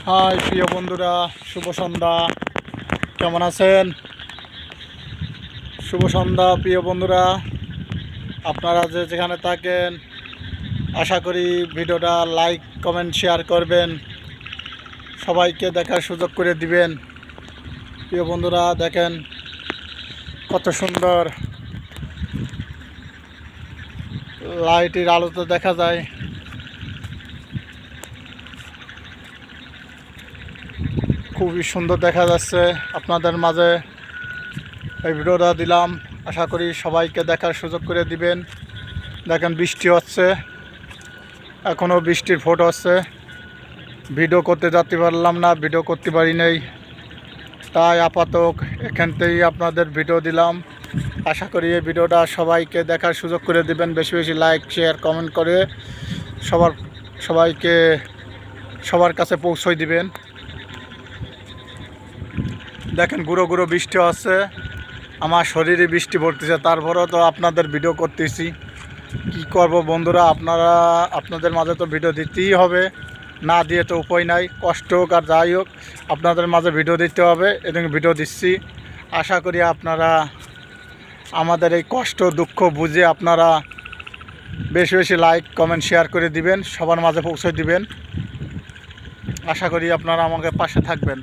High প্রিয় বন্ধুরা, শুভ সন্ধ্যা। কেমন আছেন? শুভ সন্ধ্যা প্রিয় বন্ধুরা, আপনারা যেখানে থাকেন আশা করি ভিডিওটা লাইক কমেন্ট শেয়ার করবেন, সবাইকে দেখার সুযোগ করে দিবেন। প্রিয় বন্ধুরা দেখেন কত সুন্দর লাইটের আলোতে দেখা যায়। খুবই সুন্দর দেখা যাচ্ছে। আপনাদের মাঝে এই ভিডিওটা দিলাম, আশা করি সবাইকে দেখার সুযোগ করে দিবেন। দেখেন বৃষ্টি হচ্ছে, এখনও বৃষ্টির ফোঁটা হচ্ছে। ভিডিও করতে যেতে পারলাম না, ভিডিও করতে পারি নাই, তাই আপাতত এখান থেকেই আপনাদের ভিডিও দিলাম। আশা করি এই ভিডিওটা সবাইকে দেখার সুযোগ করে দিবেন, বেশি বেশি লাইক শেয়ার কমেন্ট করে সবাইকে সবার কাছে পৌঁছাই দিবেন। দেখেন গুঁড়ো গুঁড়ো বৃষ্টি হচ্ছে, আমার শরীরে বৃষ্টি পড়তেছে, তারপরেও তো আপনাদের ভিডিও করতেছি। কি করব বন্ধুরা, আপনাদের মাঝে তো ভিডিও দিতেই হবে, না দিয়ে তো উপায় নাই। কষ্ট হোক আর যাই হোক, আপনাদের মাঝে ভিডিও দিতে হবে, এবং ভিডিও দিচ্ছি। আশা করি আপনারা আমাদের এই কষ্ট দুঃখ বুঝে আপনারা বেশি বেশি লাইক কমেন্ট শেয়ার করে দিবেন, সবার মাঝে পৌঁছে দিবেন। আশা করি আপনারা আমাকে পাশে থাকবেন।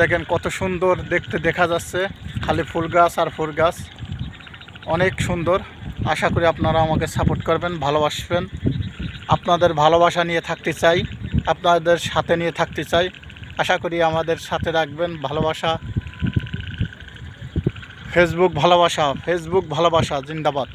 দেখেন কত সুন্দর দেখতে দেখা যাচ্ছে, খালি ফুল গাছ আর ফুল গাছ, অনেক সুন্দর। আশা করি আপনারা আমাকে সাপোর্ট করবেন, ভালোবাসবেন। আপনাদের ভালোবাসা নিয়ে থাকতে চাই, আপনাদের সাথে নিয়ে থাকতে চাই। আশা করি আমাদের সাথে রাখবেন। ভালোবাসা, ফেসবুক ভালোবাসা জিন্দাবাদ।